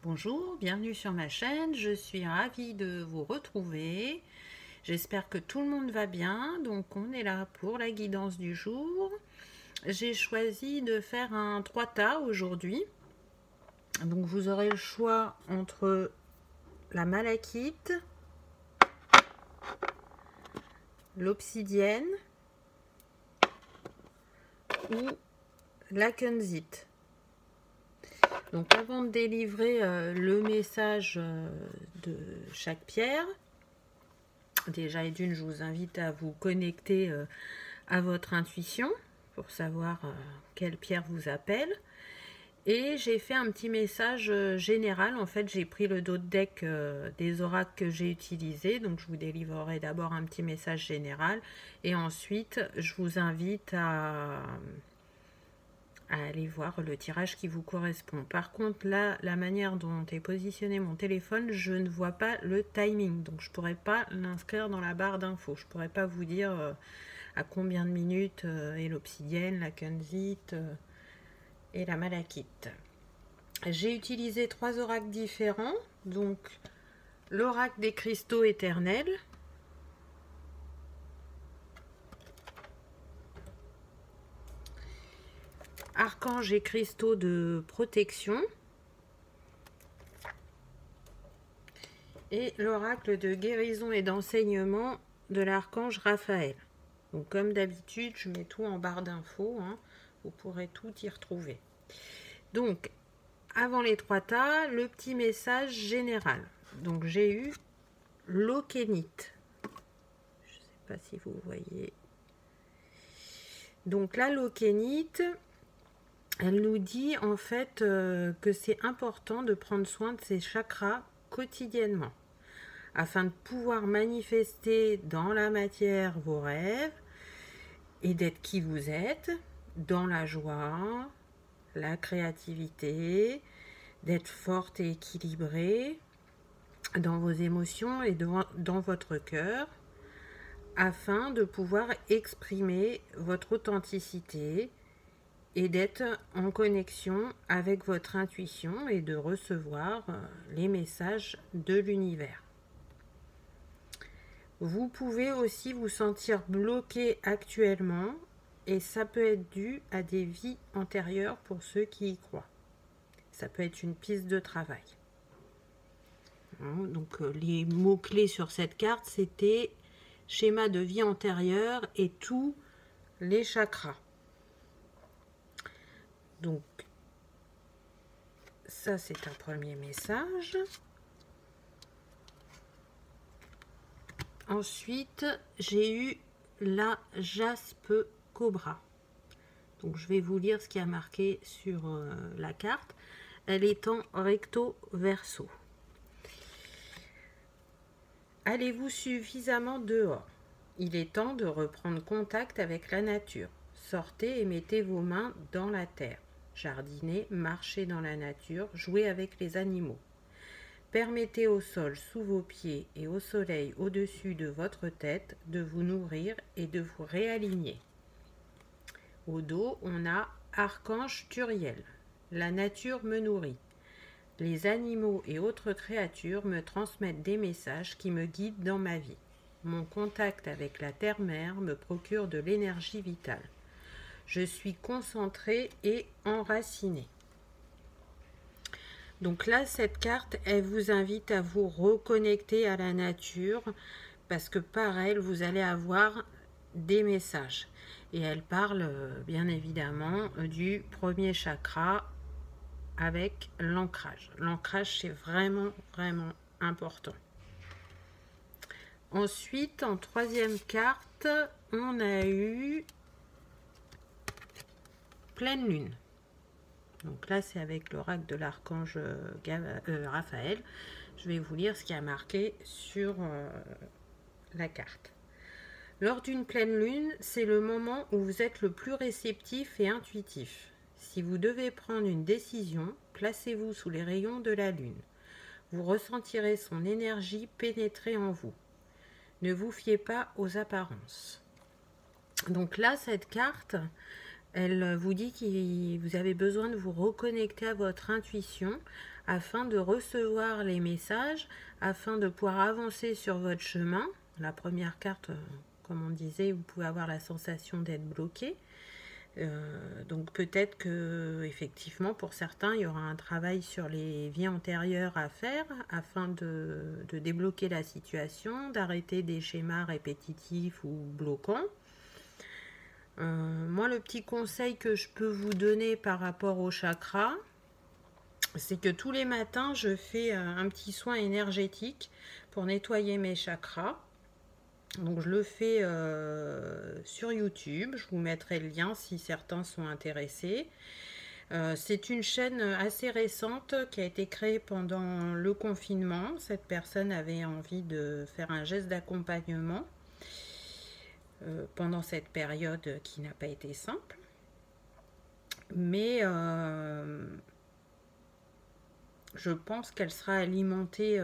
Bonjour, bienvenue sur ma chaîne, je suis ravie de vous retrouver. J'espère que tout le monde va bien, donc on est là pour la guidance du jour. J'ai choisi de faire un 3 tas aujourd'hui. Donc vous aurez le choix entre la malachite, l'obsidienne ou la kunzite. Donc avant de délivrer le message de chaque pierre, déjà et d'une, je vous invite à vous connecter à votre intuition pour savoir quelle pierre vous appelle. Et j'ai fait un petit message général. En fait, j'ai pris le dos de deck des oracles que j'ai utilisés. Donc, je vous délivrerai d'abord un petit message général. Et ensuite, je vous invite à aller voir le tirage qui vous correspond. Par contre, là, la manière dont est positionné mon téléphone, je ne vois pas le timing. Donc, je ne pourrais pas l'inscrire dans la barre d'infos. Je ne pourrais pas vous dire à combien de minutes est l'obsidienne, la kunzite et la malachite. J'ai utilisé 3 oracles différents. Donc, l'oracle des cristaux éternels, archanges et cristaux de protection et l'oracle de guérison et d'enseignement de l'archange Raphaël. Donc comme d'habitude, je mets tout en barre d'infos, hein. Vous pourrez tout y retrouver. Donc, avant les 3 tas, le petit message général. Donc j'ai eu l'okénite. Je ne sais pas si vous voyez. Donc là, l'okénite, elle nous dit en fait que c'est important de prendre soin de ses chakras quotidiennement afin de pouvoir manifester dans la matière vos rêves et d'être qui vous êtes, dans la joie, la créativité, d'être forte et équilibrée dans vos émotions et dans votre cœur, afin de pouvoir exprimer votre authenticité et d'être en connexion avec votre intuition et de recevoir les messages de l'univers. Vous pouvez aussi vous sentir bloqué actuellement et ça peut être dû à des vies antérieures pour ceux qui y croient. Ça peut être une piste de travail. Donc les mots-clés sur cette carte, c'était schéma de vie antérieure et tous les chakras. Donc ça, c'est un premier message. Ensuite, j'ai eu la jaspe cobra. Donc je vais vous lire ce qui a marqué sur la carte. Elle est en recto verso. Allez-vous suffisamment dehors? Il est temps de reprendre contact avec la nature. Sortez et mettez vos mains dans la terre. Jardinez, marchez dans la nature, jouez avec les animaux. Permettez au sol sous vos pieds et au soleil au-dessus de votre tête de vous nourrir et de vous réaligner. Au dos, on a Archange Turiel. La nature me nourrit. Les animaux et autres créatures me transmettent des messages qui me guident dans ma vie. Mon contact avec la terre-mère me procure de l'énergie vitale. Je suis concentrée et enracinée. Donc là, cette carte, elle vous invite à vous reconnecter à la nature parce que par elle, vous allez avoir des messages. Et elle parle bien évidemment du premier chakra avec l'ancrage. L'ancrage, c'est vraiment, vraiment important. Ensuite, en troisième carte, on a eu pleine lune. Donc là, c'est avec l'oracle de l'archange Raphaël. Je vais vous lire ce qui a marqué sur la carte. Lors d'une pleine lune, c'est le moment où vous êtes le plus réceptif et intuitif. Si vous devez prendre une décision, placez-vous sous les rayons de la lune. Vous ressentirez son énergie pénétrer en vous. Ne vous fiez pas aux apparences. Donc là, cette carte, Elle vous dit que vous avez besoin de vous reconnecter à votre intuition afin de recevoir les messages, afin de pouvoir avancer sur votre chemin. La première carte, comme on disait, vous pouvez avoir la sensation d'être bloqué. Donc peut-être que effectivement pour certains il y aura un travail sur les vies antérieures à faire afin de débloquer la situation, d'arrêter des schémas répétitifs ou bloquants. Moi le petit conseil que je peux vous donner par rapport au chakra, c'est que tous les matins je fais un petit soin énergétique pour nettoyer mes chakras. Donc je le fais sur YouTube, je vous mettrai le lien si certains sont intéressés. C'est une chaîne assez récente qui a été créée pendant le confinement. Cette personne avait envie de faire un geste d'accompagnement pendant cette période qui n'a pas été simple. Mais je pense qu'elle sera alimentée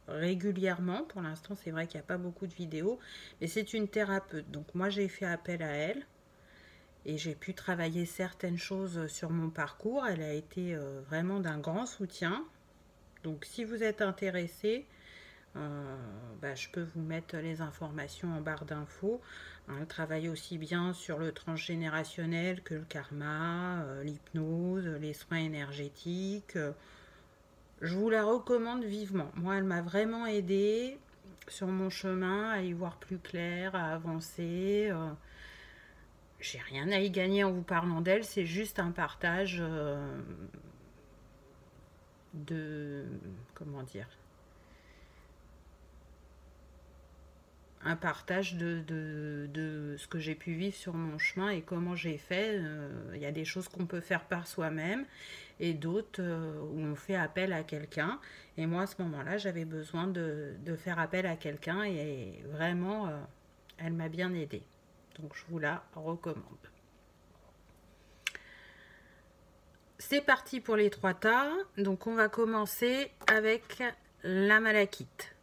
régulièrement. Pour l'instant, c'est vrai qu'il n'y a pas beaucoup de vidéos, mais c'est une thérapeute. Donc moi, j'ai fait appel à elle et j'ai pu travailler certaines choses sur mon parcours. Elle a été vraiment d'un grand soutien. Donc si vous êtes intéressé, je peux vous mettre les informations en barre d'infos. Elle travaille aussi bien sur le transgénérationnel que le karma, l'hypnose, les soins énergétiques. Je vous la recommande vivement. Moi, elle m'a vraiment aidée sur mon chemin à y voir plus clair, à avancer. J'ai rien à y gagner en vous parlant d'elle, c'est juste un partage comment dire, un partage de ce que j'ai pu vivre sur mon chemin et comment j'ai fait. Il y a des choses qu'on peut faire par soi-même et d'autres où on fait appel à quelqu'un. Et moi, à ce moment-là, j'avais besoin de faire appel à quelqu'un et vraiment, elle m'a bien aidée. Donc, je vous la recommande. C'est parti pour les 3 tas. Donc, on va commencer avec la malachite.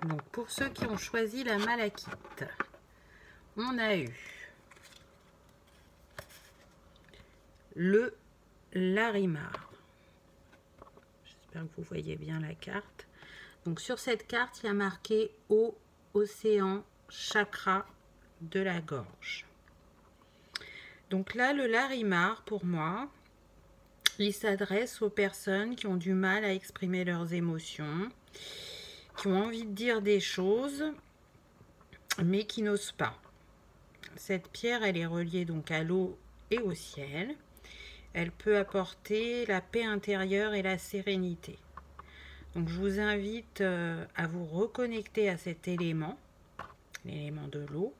Donc, pour ceux qui ont choisi la malachite, on a eu le Larimar. J'espère que vous voyez bien la carte. Donc, sur cette carte, il y a marqué eau, océan, chakra de la gorge. Donc là, le Larimar, pour moi, il s'adresse aux personnes qui ont du mal à exprimer leurs émotions, qui ont envie de dire des choses, mais qui n'osent pas. Cette pierre, elle est reliée donc à l'eau et au ciel. Elle peut apporter la paix intérieure et la sérénité. Donc je vous invite à vous reconnecter à cet élément, l'élément de l'eau,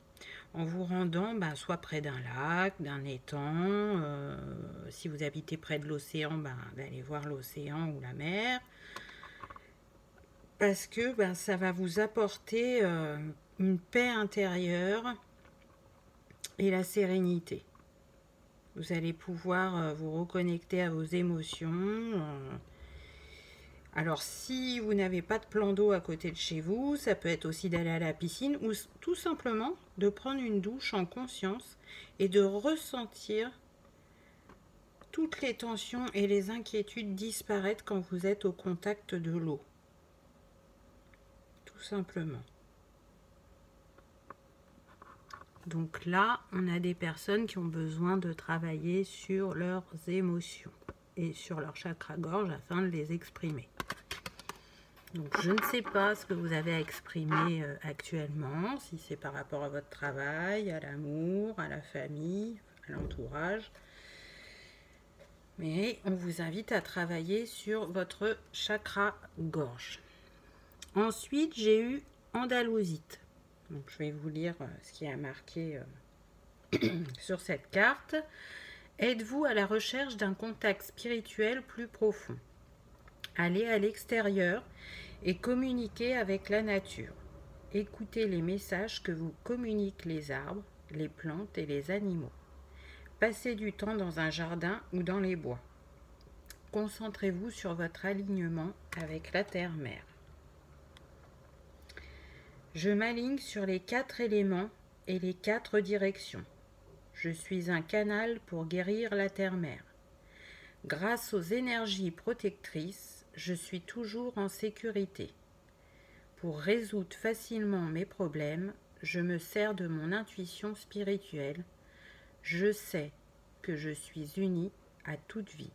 en vous rendant soit près d'un lac, d'un étang, si vous habitez près de l'océan, d'aller voir l'océan ou la mer, parce que ça va vous apporter une paix intérieure et la sérénité. Vous allez pouvoir vous reconnecter à vos émotions. Alors, si vous n'avez pas de plan d'eau à côté de chez vous, ça peut être aussi d'aller à la piscine ou tout simplement de prendre une douche en conscience et de ressentir toutes les tensions et les inquiétudes disparaître quand vous êtes au contact de l'eau. Tout simplement. Donc là, on a des personnes qui ont besoin de travailler sur leurs émotions et sur leur chakra-gorge afin de les exprimer. Donc je ne sais pas ce que vous avez à exprimer actuellement, si c'est par rapport à votre travail, à l'amour, à la famille, à l'entourage. Mais on vous invite à travailler sur votre chakra-gorge. Ensuite, j'ai eu Andalousite. Donc je vais vous lire ce qui est marqué sur cette carte. Êtes-vous à la recherche d'un contact spirituel plus profond? Allez à l'extérieur et communiquez avec la nature. Écoutez les messages que vous communiquent les arbres, les plantes et les animaux. Passez du temps dans un jardin ou dans les bois. Concentrez-vous sur votre alignement avec la terre-mère. Je m'aligne sur les 4 éléments et les 4 directions. Je suis un canal pour guérir la terre-mère. Grâce aux énergies protectrices, je suis toujours en sécurité. Pour résoudre facilement mes problèmes, je me sers de mon intuition spirituelle. Je sais que je suis unie à toute vie.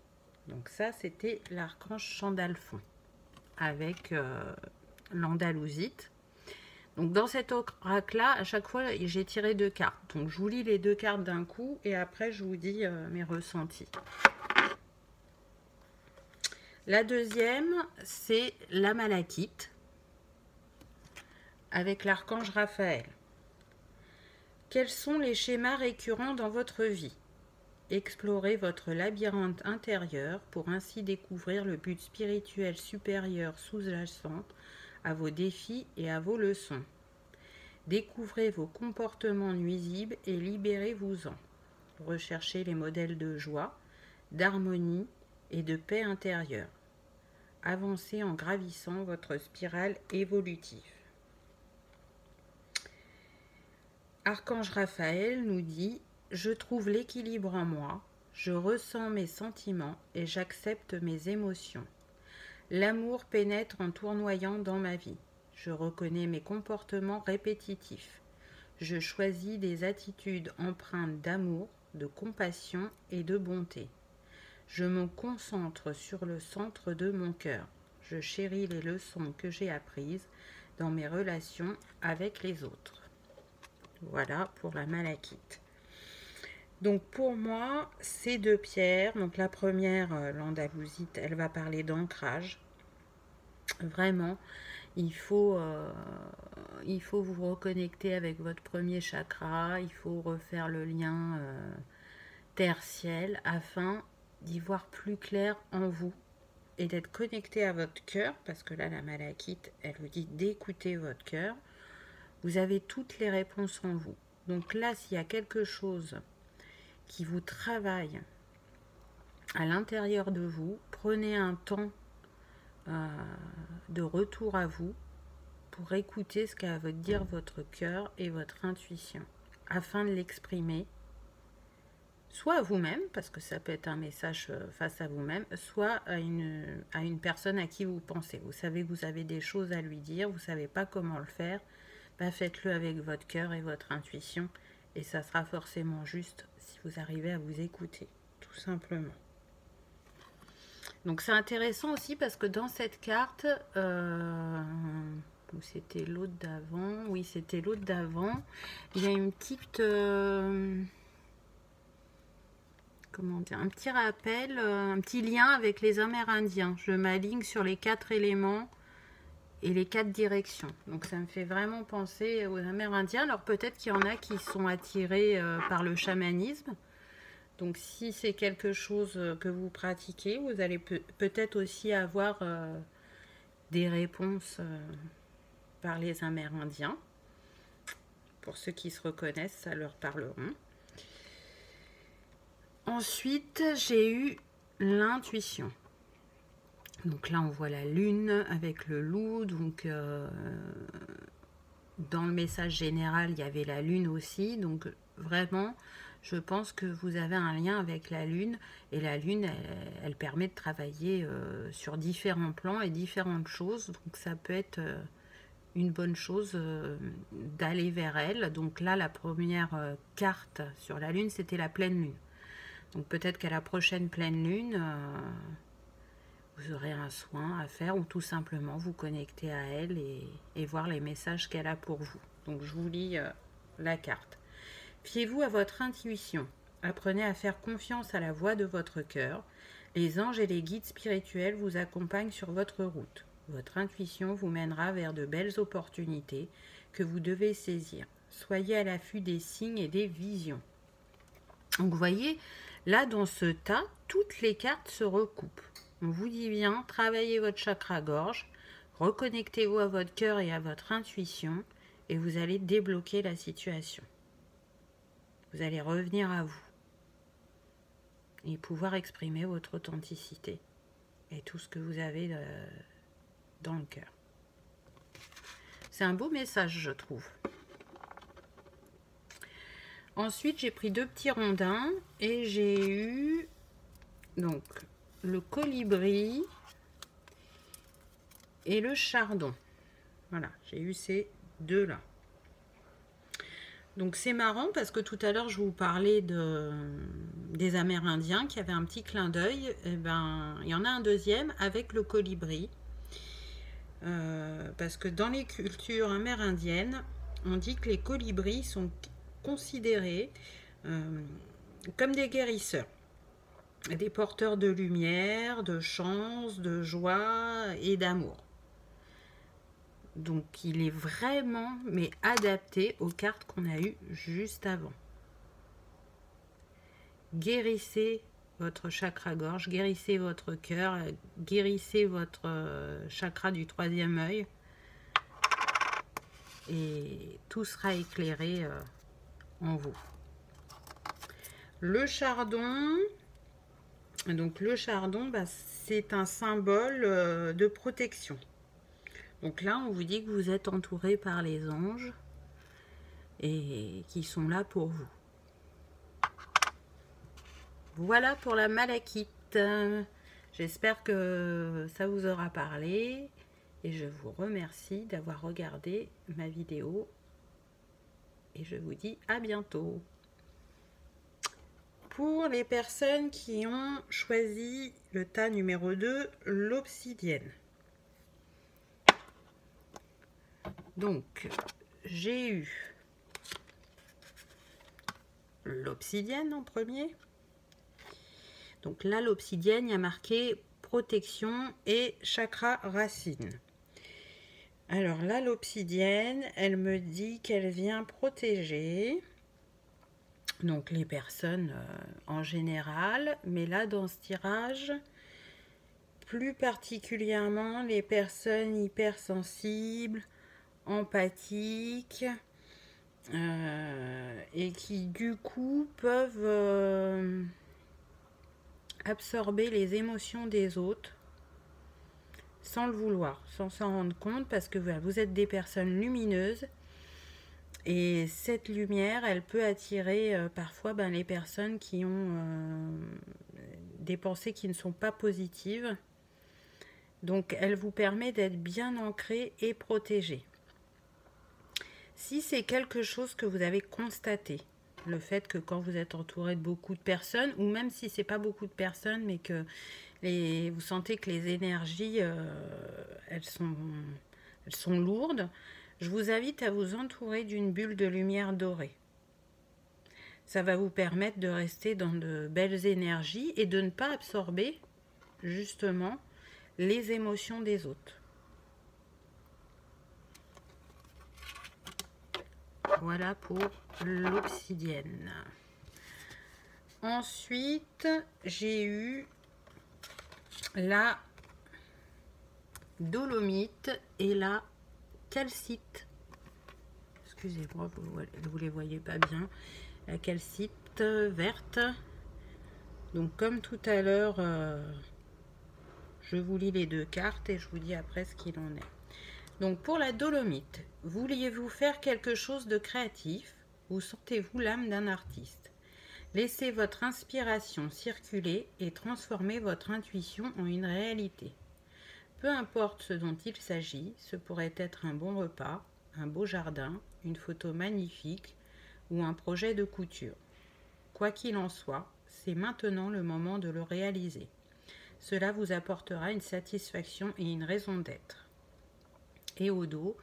Donc ça, c'était l'archange Chandalphon avec l'Andalousite. Donc dans cet oracle-là, à chaque fois, j'ai tiré 2 cartes. Donc je vous lis les 2 cartes d'un coup et après je vous dis mes ressentis. La deuxième, c'est la Malachite avec l'archange Raphaël. Quels sont les schémas récurrents dans votre vie? Explorez votre labyrinthe intérieur pour ainsi découvrir le but spirituel supérieur sous-jacent à vos défis et à vos leçons. Découvrez vos comportements nuisibles et libérez-vous-en. Recherchez les modèles de joie, d'harmonie et de paix intérieure. Avancez en gravissant votre spirale évolutive. Archange Raphaël nous dit « Je trouve l'équilibre en moi, je ressens mes sentiments et j'accepte mes émotions. L'amour pénètre en tournoyant dans ma vie. Je reconnais mes comportements répétitifs. Je choisis des attitudes empreintes d'amour, de compassion et de bonté. Je me concentre sur le centre de mon cœur. Je chéris les leçons que j'ai apprises dans mes relations avec les autres. » Voilà pour la Malachite. Donc pour moi, ces 2 pierres, donc la première, l'Andalousite, elle va parler d'ancrage. Vraiment, il faut vous reconnecter avec votre premier chakra, il faut refaire le lien terre-ciel afin d'y voir plus clair en vous et d'être connecté à votre cœur, parce que là, la Malachite, elle vous dit d'écouter votre cœur. Vous avez toutes les réponses en vous. Donc là, s'il y a quelque chose qui vous travaille à l'intérieur de vous, prenez un temps de retour à vous pour écouter ce qu'a à vous dire votre cœur et votre intuition, afin de l'exprimer, soit à vous-même, parce que ça peut être un message face à vous-même, soit à une personne à qui vous pensez. Vous savez que vous avez des choses à lui dire, vous ne savez pas comment le faire, faites-le avec votre cœur et votre intuition, et ça sera forcément juste si vous arrivez à vous écouter, tout simplement. Donc c'est intéressant aussi parce que dans cette carte, c'était l'autre d'avant, oui c'était l'autre d'avant, il y a une petite, comment dire, un petit rappel, un petit lien avec les Amérindiens. Je m'aligne sur les 4 éléments et les 4 directions. Donc ça me fait vraiment penser aux Amérindiens. Alors peut-être qu'il y en a qui sont attirés par le chamanisme. Donc si c'est quelque chose que vous pratiquez, vous allez peut-être aussi avoir des réponses par les Amérindiens. Pour ceux qui se reconnaissent, ça leur parleront. Ensuite, j'ai eu l'intuition. Donc là, on voit la lune avec le loup. Donc, dans le message général, il y avait la lune aussi. Donc, vraiment, je pense que vous avez un lien avec la lune. Et la lune, elle permet de travailler sur différents plans et différentes choses. Donc, ça peut être une bonne chose d'aller vers elle. Donc là, la première carte sur la lune, c'était la pleine lune. Donc, peut-être qu'à la prochaine pleine lune... vous aurez un soin à faire ou tout simplement vous connecter à elle et voir les messages qu'elle a pour vous. Donc je vous lis la carte. Fiez-vous à votre intuition. Apprenez à faire confiance à la voix de votre cœur. Les anges et les guides spirituels vous accompagnent sur votre route. Votre intuition vous mènera vers de belles opportunités que vous devez saisir. Soyez à l'affût des signes et des visions. Donc vous voyez, là dans ce tas, toutes les cartes se recoupent. On vous dit bien, travaillez votre chakra-gorge, reconnectez-vous à votre cœur et à votre intuition et vous allez débloquer la situation. Vous allez revenir à vous et pouvoir exprimer votre authenticité et tout ce que vous avez dans le cœur. C'est un beau message, je trouve. Ensuite, j'ai pris 2 petits rondins et j'ai eu donc le colibri et le chardon. Voilà, j'ai eu ces deux-là. Donc c'est marrant parce que tout à l'heure je vous parlais des Amérindiens qui avaient un petit clin d'œil. Et ben, il y en a un deuxième avec le colibri. Parce que dans les cultures amérindiennes, on dit que les colibris sont considérés comme des guérisseurs, des porteurs de lumière, de chance, de joie et d'amour. Donc il est vraiment adapté aux cartes qu'on a eues juste avant. Guérissez votre chakra gorge, guérissez votre cœur, guérissez votre chakra du 3e œil et tout sera éclairé en vous. Le chardon, donc le chardon, c'est un symbole de protection. Donc là, on vous dit que vous êtes entouré par les anges et qui sont là pour vous. Voilà pour la malachite. J'espère que ça vous aura parlé et je vous remercie d'avoir regardé ma vidéo et je vous dis à bientôt. Pour les personnes qui ont choisi le tas numéro 2, l'obsidienne. Donc, j'ai eu l'obsidienne en premier. Donc là, l'obsidienne, il y a marqué protection et chakra racine. Alors là, l'obsidienne, elle me dit qu'elle vient protéger donc les personnes en général, mais là, dans ce tirage, plus particulièrement les personnes hypersensibles, empathiques et qui du coup peuvent absorber les émotions des autres sans le vouloir, sans s'en rendre compte, parce que vous êtes des personnes lumineuses et cette lumière, elle peut attirer parfois les personnes qui ont des pensées qui ne sont pas positives. Donc elle vous permet d'être bien ancré et protégé. Si c'est quelque chose que vous avez constaté, le fait que quand vous êtes entouré de beaucoup de personnes, ou même si c'est pas beaucoup de personnes, mais que vous sentez que les énergies, elles sont lourdes, je vous invite à vous entourer d'une bulle de lumière dorée. Ça va vous permettre de rester dans de belles énergies et de ne pas absorber, justement, les émotions des autres. Voilà pour l'obsidienne. Ensuite, j'ai eu la dolomite et la calcite. Excusez-moi, vous les voyez pas bien. La calcite verte. Donc comme tout à l'heure, je vous lis les 2 cartes et je vous dis après ce qu'il en est. Donc pour la dolomite, vouliez-vous faire quelque chose de créatif ou sentez-vous l'âme d'un artiste? Laissez votre inspiration circuler et transformez votre intuition en une réalité. Peu importe ce dont il s'agit, ce pourrait être un bon repas, un beau jardin, une photo magnifique ou un projet de couture. Quoi qu'il en soit, c'est maintenant le moment de le réaliser. Cela vous apportera une satisfaction et une raison d'être. Et au dos,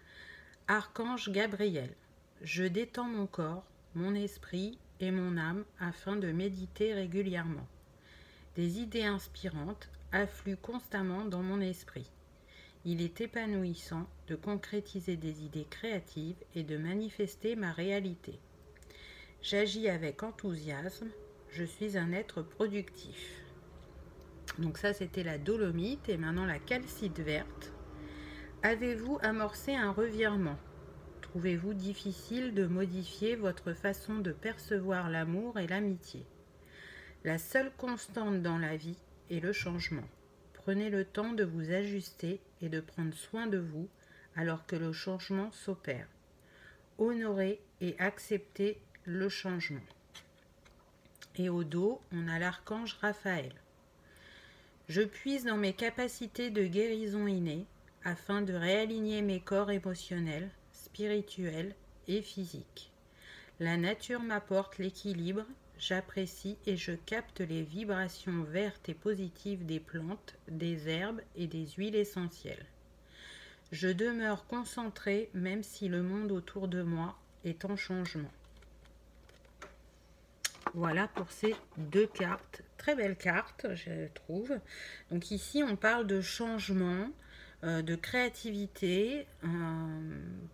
Archange Gabriel, je détends mon corps, mon esprit et mon âme afin de méditer régulièrement. Des idées inspirantes affluent constamment dans mon esprit. Il est épanouissant de concrétiser des idées créatives et de manifester ma réalité. J'agis avec enthousiasme, je suis un être productif. Donc ça, c'était la dolomite et maintenant la calcite verte. Avez-vous amorcé un revirement? Trouvez-vous difficile de modifier votre façon de percevoir l'amour et l'amitié? La seule constante dans la vie est le changement. Prenez le temps de vous ajuster et de prendre soin de vous alors que le changement s'opère. Honorez et acceptez le changement. Et au dos, on a l'archange Raphaël. Je puise dans mes capacités de guérison innée afin de réaligner mes corps émotionnels, spirituels et physiques. La nature m'apporte l'équilibre, j'apprécie et je capte les vibrations vertes et positives des plantes, des herbes et des huiles essentielles. Je demeure concentré même si le monde autour de moi est en changement. Voilà pour ces deux cartes. Très belles cartes, je trouve. Donc ici, on parle de changement, de créativité.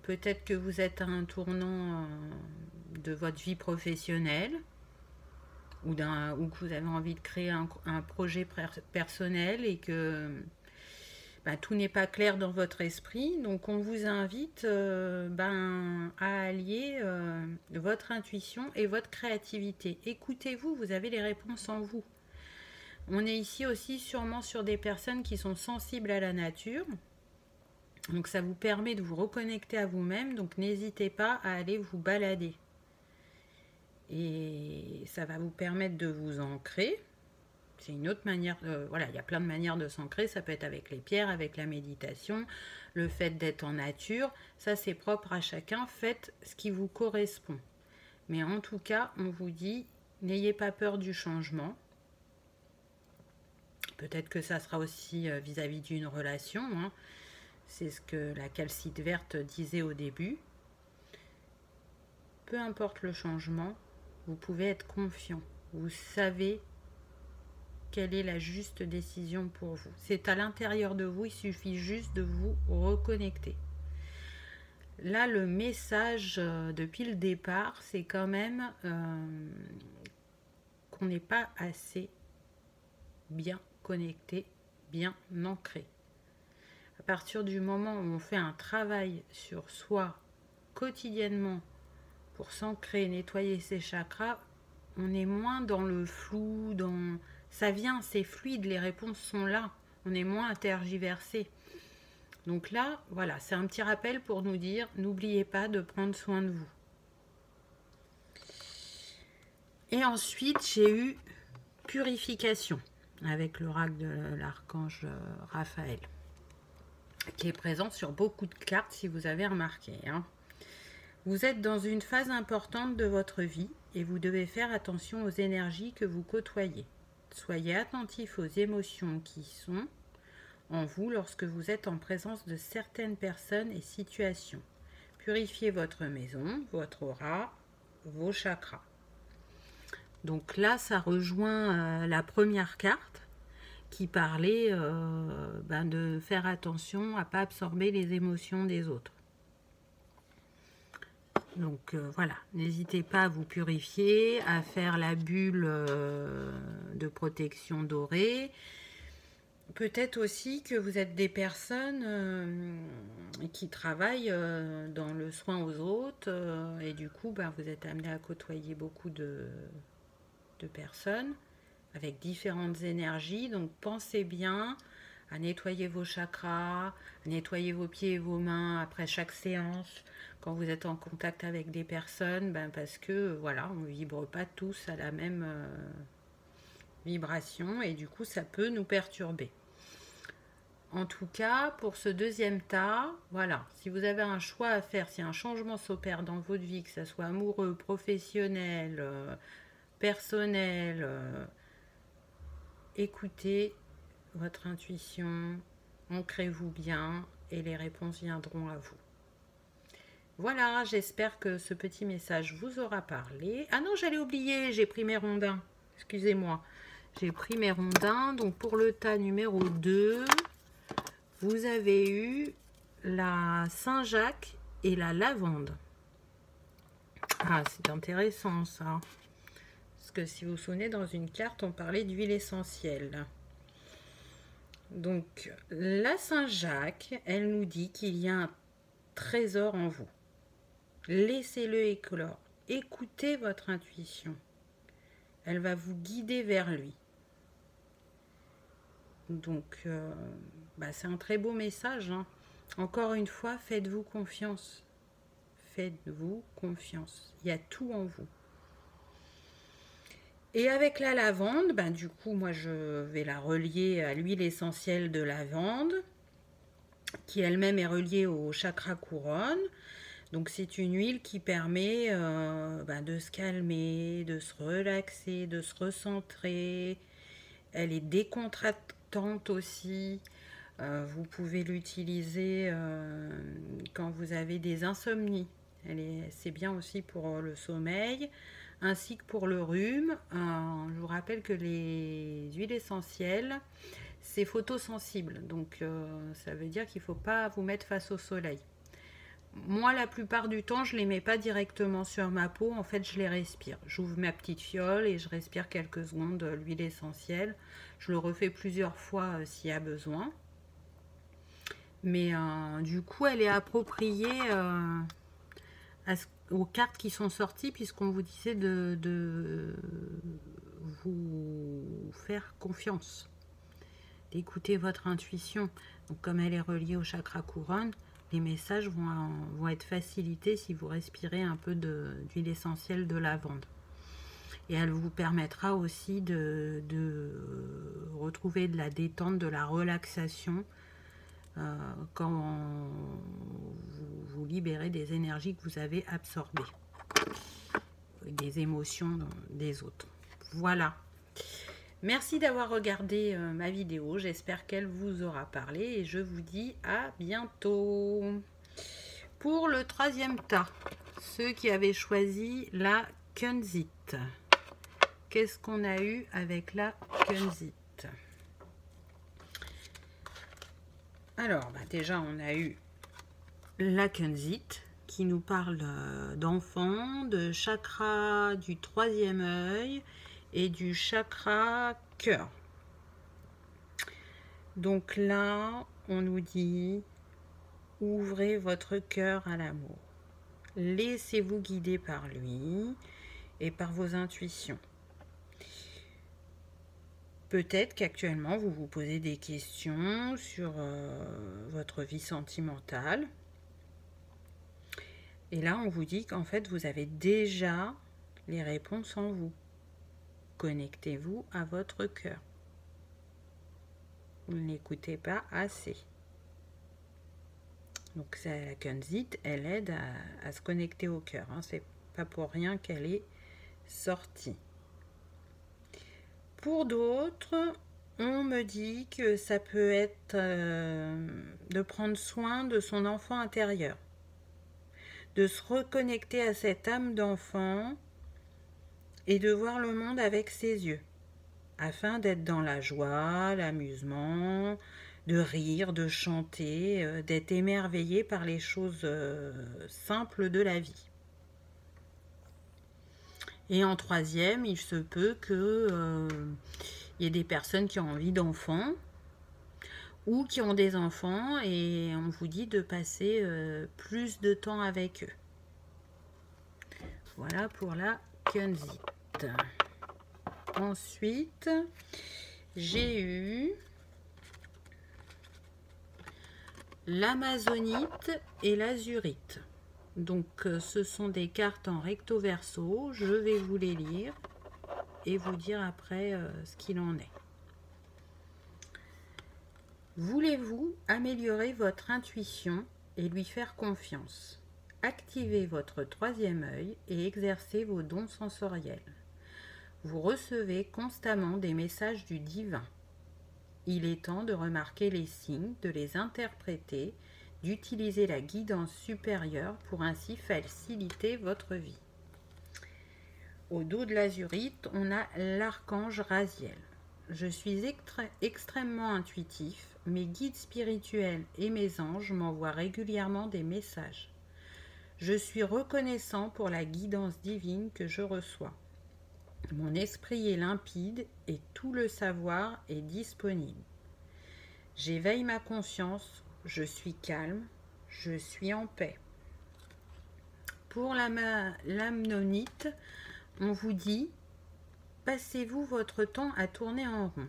Peut-être que vous êtes à un tournant de votre vie professionnelle ou que vous avez envie de créer un projet personnel et que tout n'est pas clair dans votre esprit. Donc on vous invite à allier votre intuition et votre créativité. Écoutez-vous, vous avez les réponses en vous. On est ici aussi sûrement sur des personnes qui sont sensibles à la nature. Donc ça vous permet de vous reconnecter à vous-même. Donc n'hésitez pas à aller vous balader. Et ça va vous permettre de vous ancrer. C'est une autre manière, voilà, il y a plein de manières de s'ancrer, ça peut être avec les pierres, avec la méditation, le fait d'être en nature, ça c'est propre à chacun, faites ce qui vous correspond. Mais en tout cas, on vous dit, n'ayez pas peur du changement. Peut-être que ça sera aussi vis-à-vis d'une relation, hein. C'est ce que la calcite verte disait au début. Peu importe le changement, vous pouvez être confiant, vous savez quelle est la juste décision pour vous. C'est à l'intérieur de vous, il suffit juste de vous reconnecter. Là, le message depuis le départ, c'est quand même qu'on n'est pas assez bien connecté, bien ancré. À partir du moment où on fait un travail sur soi quotidiennement pour s'ancrer, nettoyer ses chakras, on est moins dans le flou, ça vient, c'est fluide, les réponses sont là. On est moins à tergiverser. Donc là, voilà, c'est un petit rappel pour nous dire, n'oubliez pas de prendre soin de vous. Et ensuite, j'ai eu purification avec l'oracle de l'archange Raphaël, qui est présent sur beaucoup de cartes si vous avez remarqué, hein. Vous êtes dans une phase importante de votre vie et vous devez faire attention aux énergies que vous côtoyez. Soyez attentif aux émotions qui sont en vous lorsque vous êtes en présence de certaines personnes et situations. Purifiez votre maison, votre aura, vos chakras. Donc là, ça rejoint la première carte qui parlait de faire attention à ne pas absorber les émotions des autres. Donc voilà, n'hésitez pas à vous purifier, à faire la bulle de protection dorée. Peut-être aussi que vous êtes des personnes qui travaillent dans le soin aux autres et du coup vous êtes amené à côtoyer beaucoup de personnes avec différentes énergies. Donc pensez bien à nettoyer vos chakras, à nettoyer vos pieds et vos mains après chaque séance quand vous êtes en contact avec des personnes, parce que voilà, on ne vibre pas tous à la même vibration et du coup ça peut nous perturber. En tout cas, pour ce deuxième tas, voilà, si vous avez un choix à faire, si un changement s'opère dans votre vie, que ce soit amoureux, professionnel, personnel, écoutez votre intuition, ancrez-vous bien et les réponses viendront à vous. Voilà, j'espère que ce petit message vous aura parlé. Ah non, j'allais oublier, j'ai pris mes rondins. Excusez-moi. J'ai pris mes rondins. Donc pour le tas numéro 2, vous avez eu la Saint-Jacques et la lavande. Ah, c'est intéressant ça. Parce que si vous vous souvenez, dans une carte, on parlait d'huile essentielle. Donc la Saint-Jacques, elle nous dit qu'il y a un trésor en vous. Laissez-le éclore. Écoutez votre intuition. Elle va vous guider vers lui. Donc, c'est un très beau message, hein. Encore une fois, faites-vous confiance. Faites-vous confiance. Il y a tout en vous. Et avec la lavande, ben, du coup, moi, je vais la relier à l'huile essentielle de lavande, qui elle-même est reliée au chakra couronne. Donc, c'est une huile qui permet ben, de se calmer, de se relaxer, de se recentrer. Elle est décontractante aussi. Vous pouvez l'utiliser quand vous avez des insomnies. C'est bien aussi pour le sommeil, ainsi que pour le rhume. Je vous rappelle que les huiles essentielles, c'est photosensible. Donc ça veut dire qu'il ne faut pas vous mettre face au soleil. Moi, la plupart du temps, je ne les mets pas directement sur ma peau. En fait, je les respire. J'ouvre ma petite fiole et je respire quelques secondes l'huile essentielle. Je le refais plusieurs fois s'il y a besoin. Mais du coup, elle est appropriée aux cartes qui sont sorties, puisqu'on vous disait de vous faire confiance, d'écouter votre intuition. Donc, comme elle est reliée au chakra couronne, les messages vont être facilités si vous respirez un peu d'huile essentielle de lavande. Et elle vous permettra aussi de retrouver de la détente, de la relaxation quand vous libérez des énergies que vous avez absorbées, des émotions des autres. Voilà. Merci d'avoir regardé ma vidéo. J'espère qu'elle vous aura parlé et je vous dis à bientôt. Pour le troisième tas, ceux qui avaient choisi la Kunzite. Qu'est-ce qu'on a eu avec la Kunzite? Alors, déjà, on a eu la Kunzite qui nous parle d'enfants, de chakra du troisième œil et du chakra cœur. Donc là, on nous dit, ouvrez votre cœur à l'amour. Laissez-vous guider par lui et par vos intuitions. Peut-être qu'actuellement, vous vous posez des questions sur votre vie sentimentale. Et là, on vous dit qu'en fait, vous avez déjà les réponses en vous. Connectez-vous à votre cœur. Vous ne l'écoutez pas assez. Donc, la Kunzite, elle aide à se connecter au cœur. Hein. C'est pas pour rien qu'elle est sortie. Pour d'autres, on me dit que ça peut être de prendre soin de son enfant intérieur, de se reconnecter à cette âme d'enfant et de voir le monde avec ses yeux, afin d'être dans la joie, l'amusement, de rire, de chanter, d'être émerveillé par les choses simples de la vie. Et en troisième, il se peut que y ait des personnes qui ont envie d'enfants ou qui ont des enfants et on vous dit de passer plus de temps avec eux. Voilà pour la Kunzite. Ensuite, j'ai eu l'amazonite et l'azurite. Donc, ce sont des cartes en recto verso. Je vais vous les lire et vous dire après ce qu'il en est. Voulez-vous améliorer votre intuition et lui faire confiance? Activez votre troisième œil et exercez vos dons sensoriels. Vous recevez constamment des messages du divin. Il est temps de remarquer les signes, de les interpréter, d'utiliser la guidance supérieure pour ainsi faciliter votre vie. Au dos de l'azurite, on a l'archange Raziel. Je suis extrêmement intuitif. Mes guides spirituels et mes anges m'envoient régulièrement des messages. Je suis reconnaissant pour la guidance divine que je reçois. Mon esprit est limpide et tout le savoir est disponible. J'éveille ma conscience, je suis calme, je suis en paix. Pour l'amnonite, on vous dit, passez-vous votre temps à tourner en rond.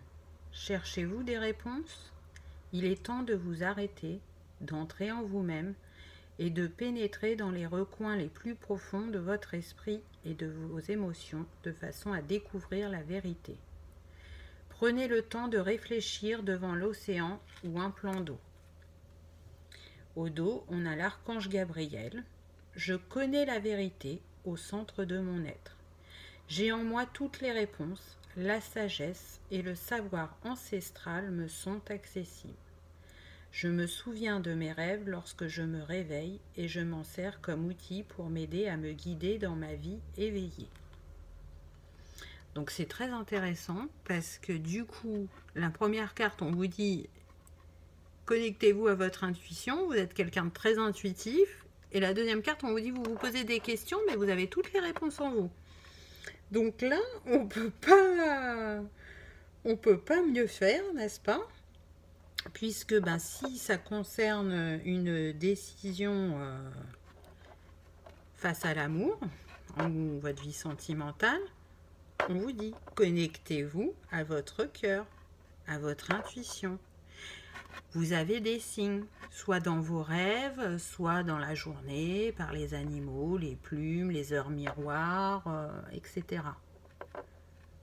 Cherchez-vous des réponses? Il est temps de vous arrêter, d'entrer en vous-même et de pénétrer dans les recoins les plus profonds de votre esprit et de vos émotions de façon à découvrir la vérité. Prenez le temps de réfléchir devant l'océan ou un plan d'eau. Au dos, on a l'archange Gabriel. Je connais la vérité au centre de mon être. J'ai en moi toutes les réponses, la sagesse et le savoir ancestral me sont accessibles. Je me souviens de mes rêves lorsque je me réveille et je m'en sers comme outil pour m'aider à me guider dans ma vie éveillée. Donc c'est très intéressant parce que du coup, la première carte, on vous dit connectez-vous à votre intuition, vous êtes quelqu'un de très intuitif. Et la deuxième carte, on vous dit vous vous posez des questions, mais vous avez toutes les réponses en vous. Donc là, on peut pas mieux faire, n'est-ce pas? Puisque si ça concerne une décision face à l'amour ou votre vie sentimentale, on vous dit connectez-vous à votre cœur, à votre intuition. Vous avez des signes, soit dans vos rêves, soit dans la journée, par les animaux, les plumes, les heures miroirs, etc.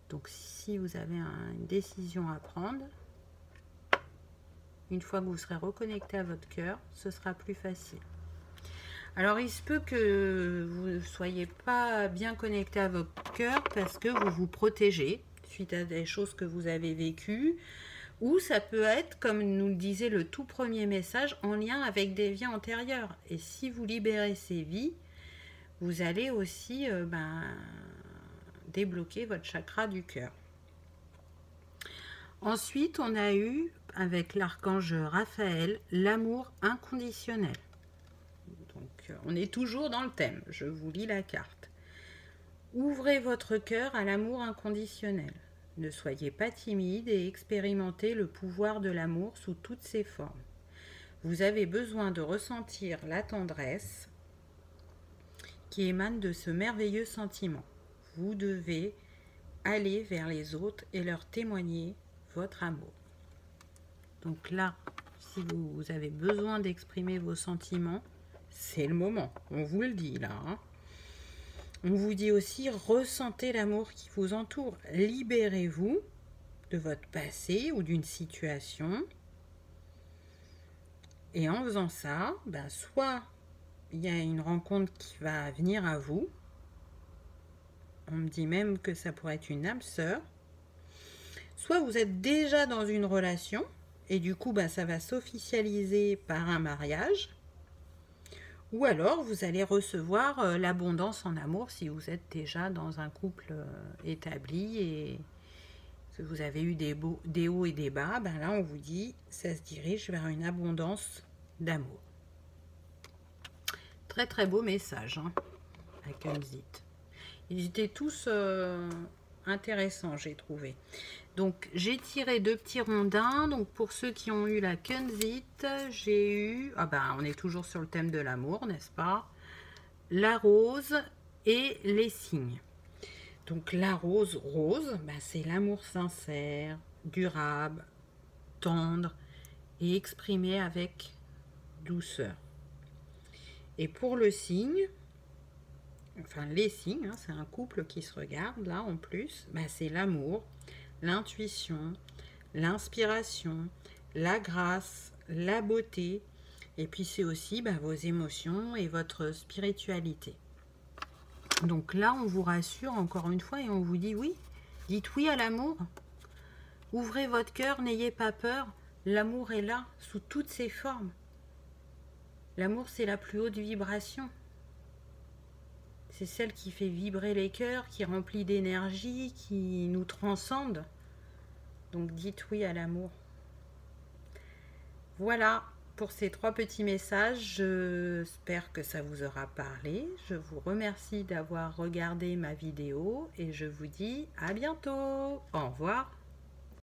Donc si vous avez une décision à prendre, une fois que vous serez reconnecté à votre cœur, ce sera plus facile. Alors il se peut que vous ne soyez pas bien connecté à votre cœur parce que vous vous protégez suite à des choses que vous avez vécues. Ou ça peut être, comme nous le disait le tout premier message, en lien avec des vies antérieures. Et si vous libérez ces vies, vous allez aussi débloquer votre chakra du cœur. Ensuite, on a eu, avec l'archange Raphaël, l'amour inconditionnel. Donc, on est toujours dans le thème. Je vous lis la carte. Ouvrez votre cœur à l'amour inconditionnel. Ne soyez pas timide et expérimentez le pouvoir de l'amour sous toutes ses formes. Vous avez besoin de ressentir la tendresse qui émane de ce merveilleux sentiment. Vous devez aller vers les autres et leur témoigner votre amour. Donc là, si vous avez besoin d'exprimer vos sentiments, c'est le moment. On vous le dit là, hein. On vous dit aussi, ressentez l'amour qui vous entoure. Libérez-vous de votre passé ou d'une situation. Et en faisant ça, soit il y a une rencontre qui va venir à vous. On me dit même que ça pourrait être une âme sœur. Soit vous êtes déjà dans une relation et du coup, ça va s'officialiser par un mariage. Ou alors, vous allez recevoir l'abondance en amour si vous êtes déjà dans un couple établi et que vous avez eu des hauts et des bas. Là, on vous dit, ça se dirige vers une abondance d'amour. Très, très beau message, hein, à Kunzit. Ils étaient tous intéressants, j'ai trouvé. Donc, j'ai tiré 2 petits rondins. Donc, pour ceux qui ont eu la Kunzit, j'ai eu... on est toujours sur le thème de l'amour, n'est-ce pas? La rose et les signes. Donc, la rose, c'est l'amour sincère, durable, tendre et exprimé avec douceur. Et pour le signe... les signes, hein, c'est un couple qui se regarde, là, en plus, c'est l'amour, l'intuition, l'inspiration, la grâce, la beauté, et puis c'est aussi vos émotions et votre spiritualité. Donc là, on vous rassure encore une fois et on vous dit oui, dites oui à l'amour. Ouvrez votre cœur, n'ayez pas peur, l'amour est là, sous toutes ses formes. L'amour, c'est la plus haute vibration. C'est celle qui fait vibrer les cœurs, qui remplit d'énergie, qui nous transcende. Donc dites oui à l'amour. Voilà pour ces 3 petits messages. J'espère que ça vous aura parlé. Je vous remercie d'avoir regardé ma vidéo et je vous dis à bientôt. Au revoir.